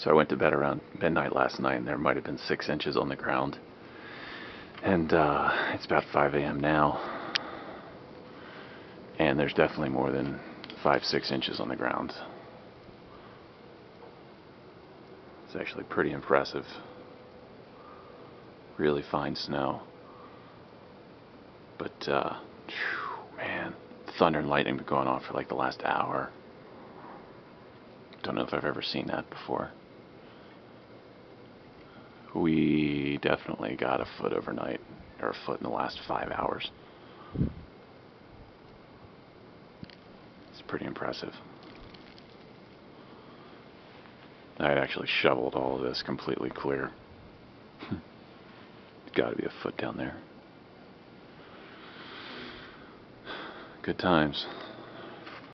So I went to bed around midnight last night, and there might have been 6 inches on the ground. And it's about 5 a.m. now, and there's definitely more than 5-6 inches on the ground. It's actually pretty impressive. Really fine snow. But, man, thunder and lightning been going on for like the last hour. Don't know if I've ever seen that before. We definitely got a foot overnight, or a foot in the last 5 hours. It's pretty impressive. I had actually shoveled all of this completely clear. Gotta be a foot down there. Good times.